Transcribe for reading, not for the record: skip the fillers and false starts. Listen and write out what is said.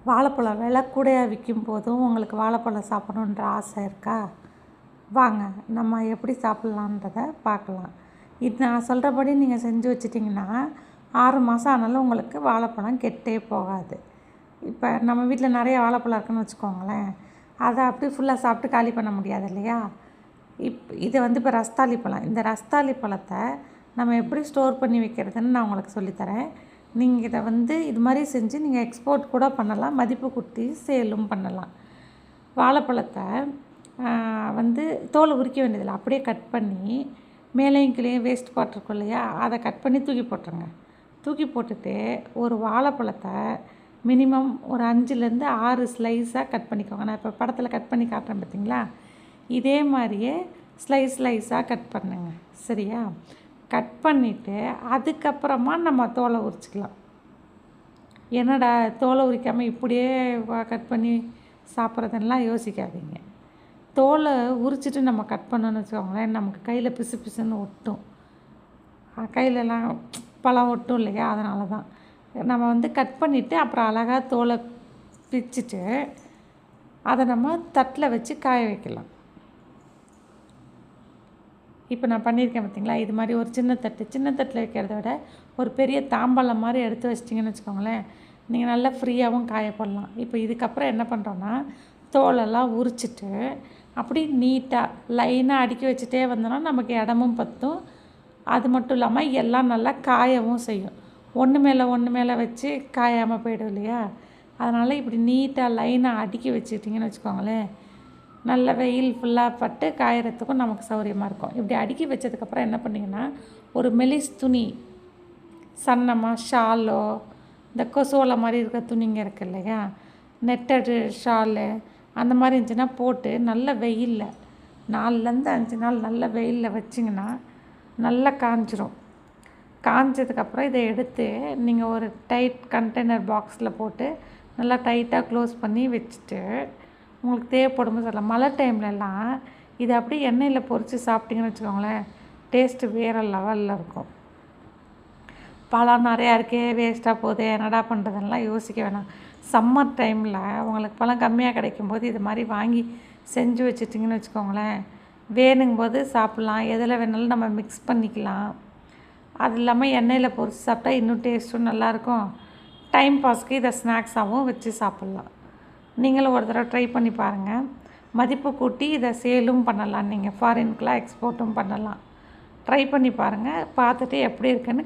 வாழைப்பழம் விலை கூடையாக விற்கும் போதும் உங்களுக்கு வாழைப்பழம் சாப்பிடணுன்ற ஆசை இருக்கா? வாங்க நம்ம எப்படி சாப்பிட்லான்றத பார்க்கலாம். இது நான் சொல்கிறபடி நீங்கள் செஞ்சு வச்சிட்டிங்கன்னா 6 மாதம் ஆனாலும் உங்களுக்கு வாழைப்பழம் கெட்டே போகாது. இப்போ நம்ம வீட்டில் நிறைய வாழைப்பழம் இருக்குன்னு வச்சுக்கோங்களேன், அதை அப்படியே ஃபுல்லாக சாப்பிட்டு காலி பண்ண முடியாது இல்லையா? இது இப்போ ரஸ்தாளி பழம். இந்த ரஸ்தாளி பழத்தை நம்ம எப்படி ஸ்டோர் பண்ணி வைக்கிறதுன்னு நான் உங்களுக்கு சொல்லித்தரேன். நீங்கள் இதை இது மாதிரி செஞ்சு நீங்கள் எக்ஸ்போர்ட் கூட பண்ணலாம், மதிப்பு கூட்டி சேலும் பண்ணலாம். வாழைப்பழத்தை தோலை உரிக்க வேண்டியதில்லை, அப்படியே கட் பண்ணி மேலேயும் கீழேயும் வேஸ்ட் பார்ட் இருக்கும் இல்லையா, அதை கட் பண்ணி தூக்கி போட்டுருங்க. தூக்கி போட்டுட்டு ஒரு வாழைப்பழத்தை மினிமம் ஒரு 5லேருந்து 6 ஸ்லைஸாக கட் பண்ணிக்கோங்க. நான் இப்போ படத்தில் கட் பண்ணி காட்டுறேன் பார்த்தீங்களா, இதே மாதிரியே ஸ்லைஸாக கட் பண்ணுங்க. சரியா? கட் பண்ணிவிட்டு அதுக்கப்புறமா நம்ம தோலை உரிச்சிக்கலாம். என்னடா தோலை உரிக்காமல் இப்படியே கட் பண்ணி சாப்பிட்றதுன்னெலாம் யோசிக்காதீங்க. தோலை உரிச்சிட்டு நம்ம கட் பண்ணோன்னு வச்சுக்கோங்களேன், நமக்கு கையில் பிசு பிசுன்னு ஒட்டும், கையிலலாம் பழம் ஒட்டும் இல்லையா? அதனால தான் நம்ம கட் பண்ணிவிட்டு அப்புறம் அழகாக தோலை பிச்சுட்டு அதை நம்ம தட்டில் வச்சு காய வைக்கலாம். இப்போ நான் பண்ணியிருக்கேன் பார்த்தீங்களா, இது மாதிரி ஒரு சின்ன தட்டில் வைக்கிறத விட ஒரு பெரிய தாம்பாளம் மாதிரி எடுத்து வச்சிட்டிங்கன்னு வச்சுக்கோங்களேன், நீங்கள் நல்லா ஃப்ரீயாகவும் காய போடலாம். இப்போ இதுக்கப்புறம் என்ன பண்ணுறோன்னா, தோலெல்லாம் உரிச்சிட்டு அப்படி நீட்டாக லைனாக அடுக்கி வச்சுட்டே வந்தோன்னா நமக்கு இடமும் பற்றும். அது மட்டும் இல்லாமல் எல்லாம் நல்லா காயவும் செய்யும். ஒன்று மேலே வச்சு காயாமல் போய்டும் இல்லையா? அதனால் இப்படி நீட்டாக லைனாக அடுக்கி வச்சுக்கிட்டிங்கன்னு வச்சுக்கோங்களேன், நல்ல வெயில் ஃபுல்லாக பட்டு காயறதுக்கும் நமக்கு சௌகரியமாக இருக்கும். இப்படி அடுக்கி வச்சதுக்கப்புறம் என்ன பண்ணிங்கன்னா, ஒரு மெலிஸ் துணி சன்னமாக ஷாலோ, இந்த கொசுவலை மாதிரி இருக்க துணிங்க இருக்குது இல்லையா, நெட்டடு ஷாலு அந்த மாதிரி இருந்துச்சுன்னா போட்டு நல்ல வெயிலில் 4லேருந்து 5 நாள் நல்ல வெயிலில் வச்சிங்கன்னா நல்லா காஞ்சிரும். காஞ்சதுக்கப்புறம் இதை எடுத்து நீங்கள் ஒரு டைட் கண்டெய்னர் பாக்ஸில் போட்டு நல்லா டைட்டாக க்ளோஸ் பண்ணி வச்சுட்டு உங்களுக்கு தேவைப்படும்போது சொல்லலாம். மழை டைம்லலாம் இதை அப்படியே எண்ணெயில் பொரித்து சாப்பிட்டிங்கன்னு வச்சுக்கோங்களேன், டேஸ்ட்டு வேறு லெவலில் இருக்கும். பழம் நிறையா இருக்கே, வேஸ்ட்டாக போகுது, என்னடா பண்ணுறதுலாம் யோசிக்க வேணாம். சம்மர் டைமில் உங்களுக்கு பழம் கம்மியாக கிடைக்கும்போது இது மாதிரி வாங்கி செஞ்சு வச்சுட்டிங்கன்னு வச்சுக்கோங்களேன், வேணுங்கும்போது சாப்பிட்லாம், எதில் வேணாலும் நம்ம மிக்ஸ் பண்ணிக்கலாம். அது இல்லாமல் எண்ணெயில் பொரித்து சாப்பிட்டா இன்னும் டேஸ்ட்டும் நல்லாயிருக்கும். டைம் பாஸ்க்கு இதை ஸ்நாக்ஸாகவும் வச்சு சாப்பிட்லாம். நீங்களும் ஒரு தடவை ட்ரை பண்ணி பாருங்கள். மதிப்பு கூட்டி இதை சேலும் பண்ணலாம், நீங்கள் ஃபாரினுக்கெலாம் எக்ஸ்போர்ட்டும் பண்ணலாம். ட்ரை பண்ணி பாருங்கள், பார்த்துட்டு எப்படி இருக்குன்னு